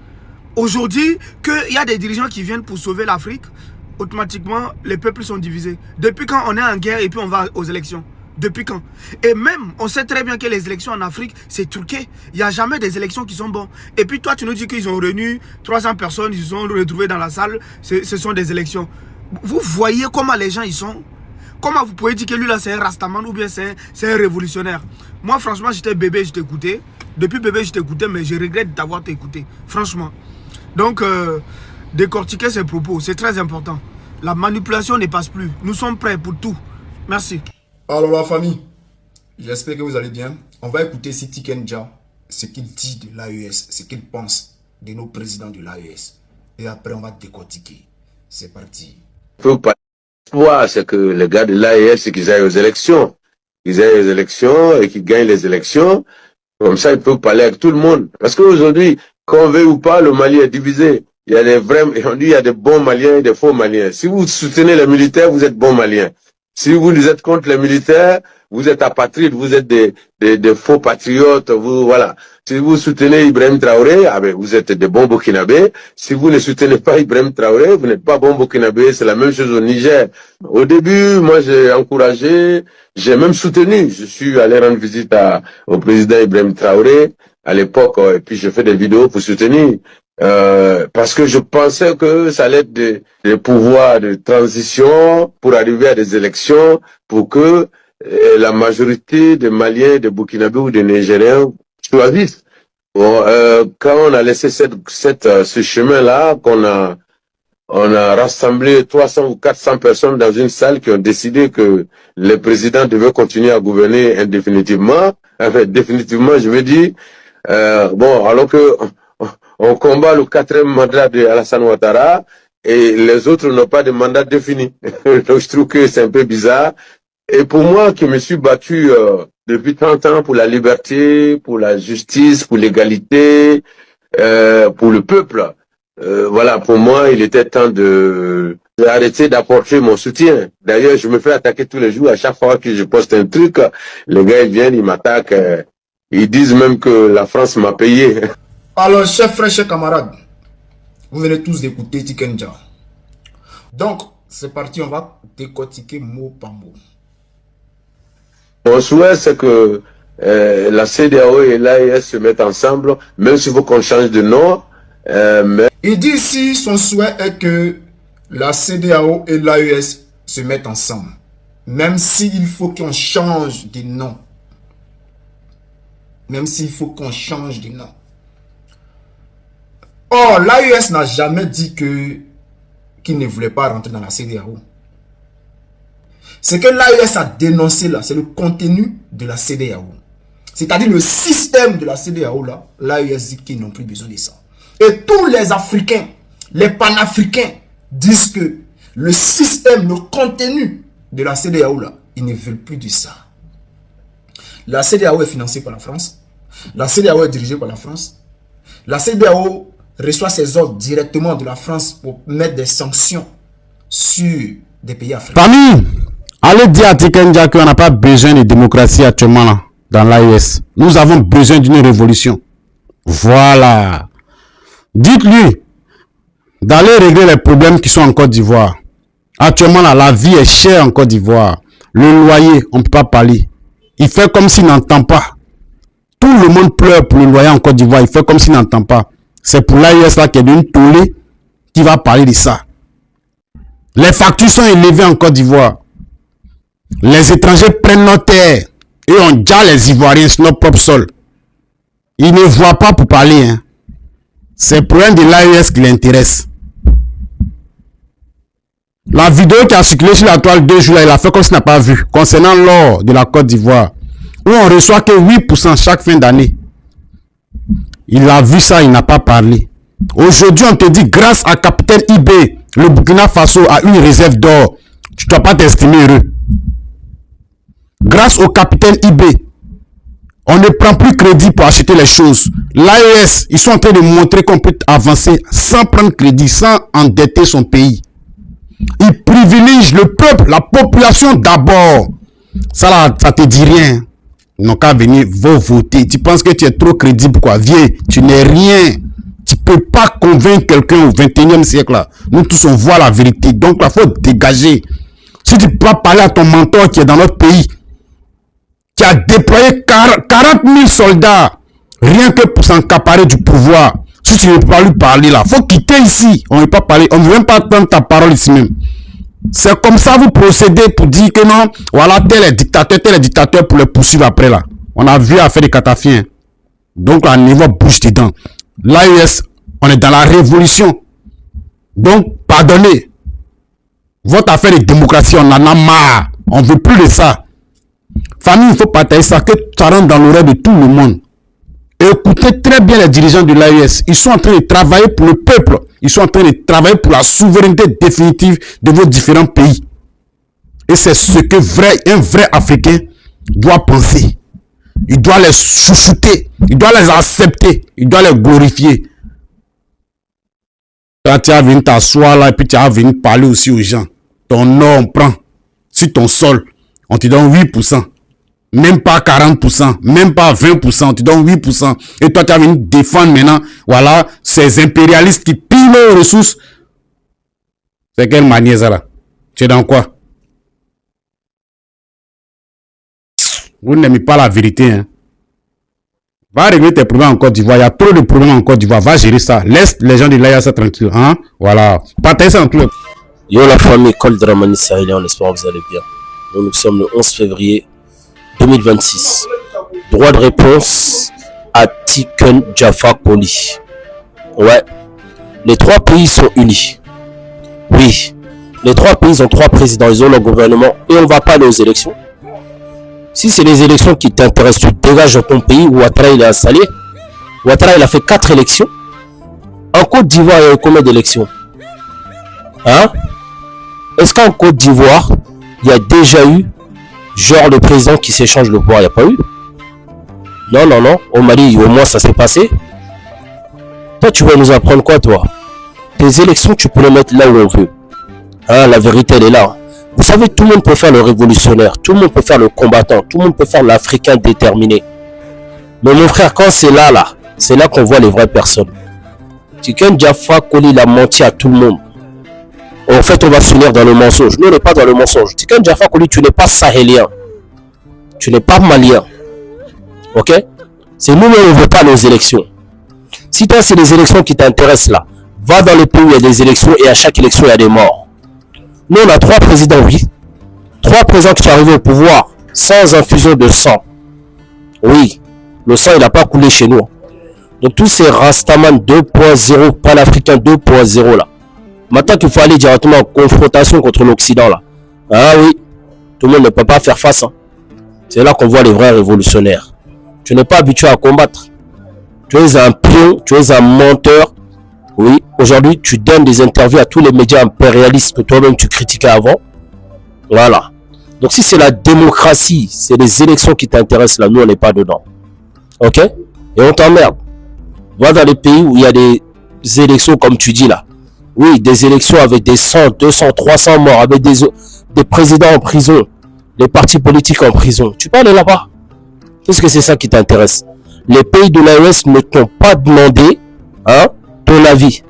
Aujourd'hui, qu'il y a des dirigeants qui viennent pour sauver l'Afrique, automatiquement, les peuples sont divisés. Depuis quand on est en guerre et puis on va aux élections? Depuis quand? Et même, on sait très bien que les élections en Afrique, c'est truqué. Il n'y a jamais des élections qui sont bonnes. Et puis toi, tu nous dis qu'ils ont réuni 300 personnes, ils se sont retrouvés dans la salle. Ce sont des élections. Vous voyez comment les gens ils sont? Comment vous pouvez dire que lui là, c'est un rastaman ou bien c'est un révolutionnaire? Moi, franchement, j'étais bébé, je t'écoutais. Depuis bébé, je t'écoutais, mais je regrette d'avoir t'écouté. Franchement. Donc, décortiquer ces propos, c'est très important. La manipulation ne passe plus. Nous sommes prêts pour tout. Merci. Alors la famille, j'espère que vous allez bien. On va écouter si Tikenja, ce qu'il dit de l'AES, ce qu'il pense de nos présidents de l'AES. Et après on va décortiquer. C'est parti. Il faut pas voir, c'est que les gars de l'AES, c'est qu'ils aillent aux élections. Ils aillent aux élections et qu'ils gagnent les élections. Comme ça, ils peuvent parler avec tout le monde. Parce qu'aujourd'hui, qu'on veut ou pas, le Mali est divisé. Il y a des vrais, on dit il y a des bons Maliens et des faux Maliens. Si vous soutenez les militaires, vous êtes bons Maliens. Si vous êtes contre les militaires, vous êtes apatrides, vous êtes des faux patriotes, vous, voilà. Si vous soutenez Ibrahim Traoré, ah ben, vous êtes des bons Burkinabés. Si vous ne soutenez pas Ibrahim Traoré, vous n'êtes pas bon Burkinabé. C'est la même chose au Niger. Au début, moi, j'ai encouragé, j'ai même soutenu. Je suis allé rendre visite au président Ibrahim Traoré à l'époque, et puis je fais des vidéos pour soutenir. Parce que je pensais que ça allait être des pouvoirs de transition pour arriver à des élections, pour que la majorité des Maliens, des Burkinabés ou des Nigériens choisissent. Bon, quand on a laissé ce chemin-là, on a rassemblé 300 ou 400 personnes dans une salle qui ont décidé que le président devait continuer à gouverner indéfinitivement. Enfin, définitivement, je veux dire. Bon, alors que on combat le 4e mandat de Alassane Ouattara et les autres n'ont pas de mandat défini. Donc, je trouve que c'est un peu bizarre. Et pour moi, qui me suis battu depuis 30 ans pour la liberté, pour la justice, pour l'égalité, pour le peuple, voilà, pour moi, il était temps d'arrêter d'apporter mon soutien. D'ailleurs, je me fais attaquer tous les jours. À chaque fois que je poste un truc, les gars, ils viennent, ils m'attaquent. Ils disent même que la France m'a payé. Alors, chers frères, chers camarades, vous venez tous d'écouter Tiken Jah. Donc, c'est parti, on va décortiquer mot par mot. Mon souhait, c'est que la CEDEAO et l'AES se mettent ensemble, même s'il faut qu'on change de nom. Il dit ici, son souhait est que la CEDEAO et l'AES se mettent ensemble, même s'il faut qu'on change de nom. Même s'il faut qu'on change de nom. Or, l'AES n'a jamais dit qu'il ne voulait pas rentrer dans la CEDEAO. Ce que l'AES a dénoncé là, c'est le contenu de la CEDEAO. C'est-à-dire le système de la CEDEAO là, l'AES dit qu'ils n'ont plus besoin de ça. Et tous les Africains, les panafricains disent que le système, le contenu de la CEDEAO là, ils ne veulent plus de ça. La CEDEAO est financée par la France. La CEDEAO est dirigée par la France. La CEDEAO reçoit ses ordres directement de la France pour mettre des sanctions sur des pays africains. Famille, allez dire à Tiken Jah qu'on n'a pas besoin de démocratie actuellement là, dans l'AES. Nous avons besoin d'une révolution. Voilà. Dites-lui d'aller régler les problèmes qui sont en Côte d'Ivoire. Actuellement là, la vie est chère en Côte d'Ivoire. Le loyer, on ne peut pas parler. Il fait comme s'il n'entend pas. Tout le monde pleure pour le loyer en Côte d'Ivoire. Il fait comme s'il n'entend pas. C'est pour l'AES là qui est d'une tollée qui va parler de ça. Les factures sont élevées en Côte d'Ivoire. Les étrangers prennent nos terres et on déjà les Ivoiriens sur notre propre sol. Ils ne voient pas pour parler. Hein. C'est le problème de l'AES qui l'intéresse. La vidéo qui a circulé sur la toile 2 jours, il a fait comme s'il n'a pas vu. Concernant l'or de la Côte d'Ivoire, où on reçoit que 8% chaque fin d'année. Il a vu ça, il n'a pas parlé. Aujourd'hui, on te dit, grâce à Capitaine IB, le Burkina Faso a une réserve d'or. Tu ne dois pas t'estimer heureux. Grâce au Capitaine IB, on ne prend plus crédit pour acheter les choses. L'AES, ils sont en train de montrer qu'on peut avancer sans prendre crédit, sans endetter son pays. Ils privilégient le peuple, la population d'abord. Ça là, ça te dit rien. Ils n'ont qu'à venir voter. Tu penses que tu es trop crédible, quoi. Viens, tu n'es rien. Tu peux pas convaincre quelqu'un au 21e siècle là. Nous tous on voit la vérité. Donc là, il faut dégager. Si tu peux pas parler à ton mentor qui est dans notre pays, qui a déployé 40 000 soldats, rien que pour s'encaparer du pouvoir. Si tu ne peux pas lui parler là, faut quitter ici. On ne veut pas parler, on ne veut même pas entendre ta parole ici même. C'est comme ça vous procédez pour dire que non, voilà, tel est dictateur pour le poursuivre après là. On a vu affaire des catafiens. Donc là, niveau bouge dedans. L'AES, on est dans la révolution. Donc, pardonnez. Votre affaire de démocratie, on en a marre. On ne veut plus de ça. Famille, il faut partager ça, que ça rentre dans l'oreille de tout le monde. Écoutez très bien les dirigeants de l'AES. Ils sont en train de travailler pour le peuple. Ils sont en train de travailler pour la souveraineté définitive de vos différents pays. Et c'est ce que un vrai Africain doit penser. Il doit les chouchouter. Il doit les accepter. Il doit les glorifier. Quand tu vas venir t'asseoir là et puis tu vas venir parler aussi aux gens. Ton or, on prend. Sur ton sol, on te donne 8%. même pas 40%, même pas 20%, tu donnes 8%. Et toi, tu as venu défendre maintenant, voilà, ces impérialistes qui pillent nos ressources. C'est quelle manière ça là? Tu es dans quoi? Vous n'aimez pas la vérité, hein? Va régler tes problèmes en Côte d'Ivoire. Il y a trop de problèmes en Côte d'Ivoire. Va gérer ça. Laisse les gens de l'AIS tranquilles, hein? Voilà. Partagez ça en tout. Yo la famille, Col Dramani Sahélien, on espère que vous allez bien. Nous sommes le 11 février 2026. Droit de réponse à Tiken Jah Fakoly. Ouais, les trois pays sont unis. Oui, les trois pays ont trois présidents, ils ont leur gouvernement et on ne va pas aller aux élections. Si c'est les élections qui t'intéressent, tu dégages dans ton pays. Ouattara il est installé. Ouattara il a fait 4 élections. En Côte d'Ivoire, il y a eu combien d'élections? Hein? Est-ce qu'en Côte d'Ivoire, il y a déjà eu genre le président qui s'échange le pouvoir? Il n'y a pas eu. Non, non, non. Au Mali, au moins, ça s'est passé. Toi, tu vas nous apprendre quoi, toi? Tes élections, tu peux les mettre là où on veut. Hein, la vérité, elle est là. Vous savez, tout le monde peut faire le révolutionnaire. Tout le monde peut faire le combattant. Tout le monde peut faire l'Africain déterminé. Mais mon frère, quand c'est là, c'est là qu'on voit les vraies personnes. Tiken Jah Fakoly, il a menti à tout le monde. En fait, on va finir dans le mensonge. Nous, on n'est pas dans le mensonge. Tiken Jah Fakoly, tu n'es pas sahélien. Tu n'es pas malien. Ok? C'est nous, on ne veut pas nos élections. Si toi, c'est les élections qui t'intéressent là, va dans les pays où il y a des élections et à chaque élection, il y a des morts. Nous, on a 3 présidents, oui. 3 présidents qui sont arrivés au pouvoir sans infusion de sang. Oui, le sang, il n'a pas coulé chez nous. Donc, tous ces Rastaman 2.0, panafricains 2.0 là. Maintenant qu'il faut aller directement en confrontation contre l'Occident là. Ah oui, tout le monde ne peut pas faire face. Hein. C'est là qu'on voit les vrais révolutionnaires. Tu n'es pas habitué à combattre. Tu es un pion, tu es un menteur. Oui, aujourd'hui, tu donnes des interviews à tous les médias impérialistes que toi-même tu critiquais avant. Voilà. Donc, si c'est la démocratie, c'est les élections qui t'intéressent là, nous, on n'est pas dedans. Ok? Et on t'emmerde. Va dans les pays où il y a des élections, comme tu dis là. Oui, des élections avec des 100, 200, 300 morts, avec des présidents en prison, des partis politiques en prison. Tu peux aller là-bas. Est-ce que c'est ça qui t'intéresse? Les pays de l'AES ne t'ont pas demandé, hein, ton avis.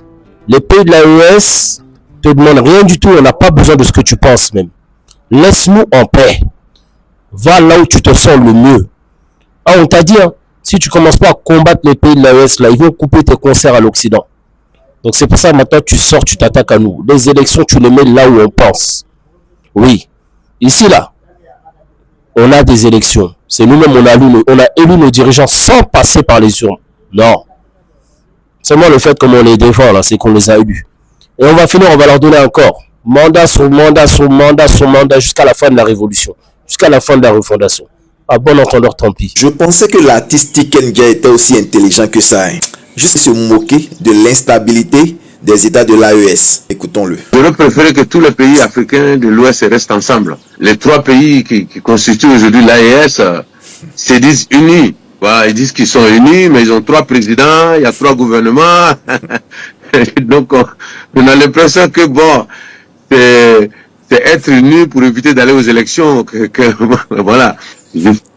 Les pays de l'AES te demandent rien du tout. On n'a pas besoin de ce que tu penses même. Laisse-nous en paix. Va là où tu te sens le mieux. Ah, on t'a dit, hein, si tu commences pas à combattre les pays de l'AES, là, ils vont couper tes concerts à l'Occident. Donc c'est pour ça maintenant tu sors, tu t'attaques à nous. Les élections, tu les mets là où on pense. Oui. Ici, là, on a des élections. C'est nous-mêmes, on a élu nos dirigeants sans passer par les urnes. Non. Seulement le fait comme on les défend, là, c'est qu'on les a élus. Et on va finir, on va leur donner encore. Mandat sur mandat sur mandat sur mandat jusqu'à la fin de la révolution. Jusqu'à la fin de la refondation. À bon entendeur, tant pis. Je pensais que l'artiste Tiken Jah était aussi intelligent que ça. Hein. Juste se moquer de l'instabilité des États de l'AES. Écoutons-le. J'aurais préféré que tous les pays africains de l'Ouest restent ensemble. Les 3 pays qui constituent aujourd'hui l'AES se disent unis. Voilà, ils disent qu'ils sont unis, mais ils ont 3 présidents, il y a 3 gouvernements. Donc, on a l'impression que, bon, c'est être unis pour éviter d'aller aux élections. Voilà.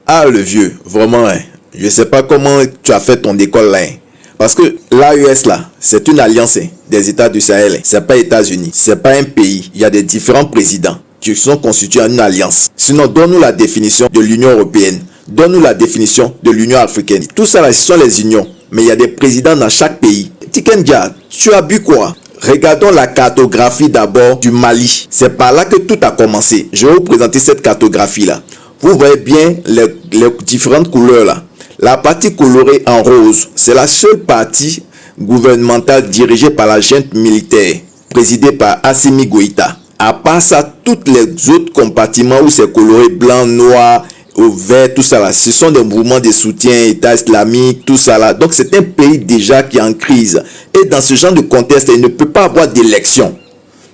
Ah, le vieux, vraiment, hein. Je ne sais pas comment tu as fait ton école là. Hein. Parce que l'AES là, c'est une alliance hein, des États du Sahel. Hein. C'est pas États-Unis, c'est pas un pays. Il y a des différents présidents qui sont constitués en une alliance. Sinon, donne-nous la définition de l'Union européenne. Donne-nous la définition de l'Union africaine. Tout ça là, ce sont les unions. Mais il y a des présidents dans chaque pays. Tiken Jah, tu as bu quoi? Regardons la cartographie d'abord du Mali. C'est par là que tout a commencé. Je vais vous présenter cette cartographie là. Vous voyez bien les différentes couleurs là. La partie colorée en rose, c'est la seule partie gouvernementale dirigée par la junte militaire, présidée par Assimi Goïta. À part ça, tous les autres compartiments où c'est coloré blanc, noir, au vert, tout ça là, ce sont des mouvements de soutien, État islamique, tout ça là. Donc c'est un pays déjà qui est en crise. Et dans ce genre de contexte, il ne peut pas avoir d'élection.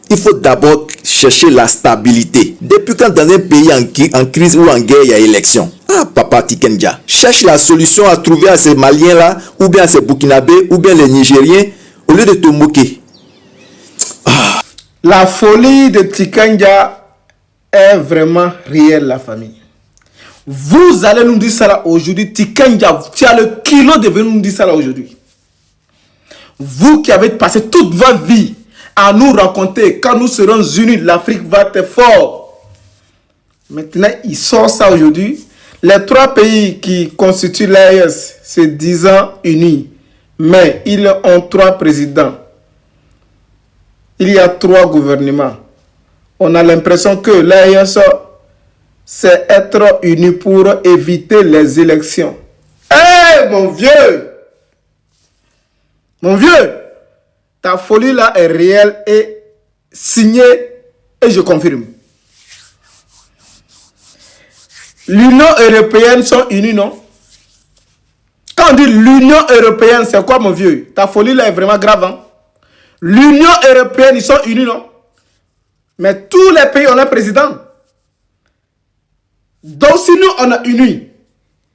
Il faut d'abord chercher la stabilité. Depuis quand dans un pays en crise ou en guerre, il y a élection? Ah, papa Tiken Jah, cherche la solution à trouver à ces Maliens-là, ou bien à ces Burkinabés, ou bien les Nigériens, au lieu de te moquer. Ah. La folie de Tiken Jah est vraiment réelle, la famille. Vous allez nous dire ça là aujourd'hui. Tikenja, tu as le kilo de venir nous dire ça là aujourd'hui. Vous qui avez passé toute votre vie à nous raconter quand nous serons unis, l'Afrique va être fort. Maintenant, ils sortent ça aujourd'hui. Les 3 pays qui constituent l'AES se disant unis, mais ils ont 3 présidents. Il y a 3 gouvernements. On a l'impression que l'AES, c'est être unis pour éviter les élections. Eh, mon vieux! Mon vieux! Ta folie là est réelle et signée, et je confirme. L'Union européenne sont unis, non? Quand on dit l'Union européenne, c'est quoi, mon vieux? Ta folie là est vraiment grave, hein? L'Union européenne, ils sont unis, non? Mais tous les pays ont un président. Donc si nous, on a unis,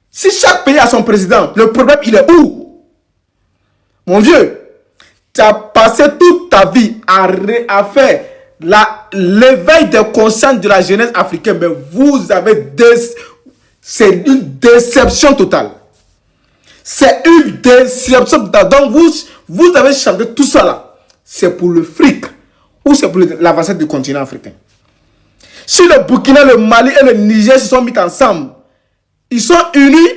si chaque pays a son président, le problème, il est où? Mon vieux, tu as passé toute ta vie à faire l'éveil de conscience de la jeunesse africaine, mais vous avez c'est une déception totale. C'est une déception totale. Donc vous avez chanté tout ça là. C'est pour le fric ou c'est pour l'avancée du continent africain. Si le Burkina, le Mali et le Niger se sont mis ensemble, ils sont unis,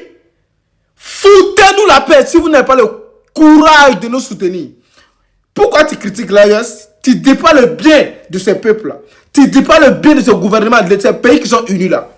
foutez-nous la paix si vous n'avez pas le courage de nous soutenir. Pourquoi tu critiques l'AES? Tu ne dis pas le bien de ces peuples-là. Tu ne dis pas le bien de ce gouvernement, de ces pays qui sont unis là.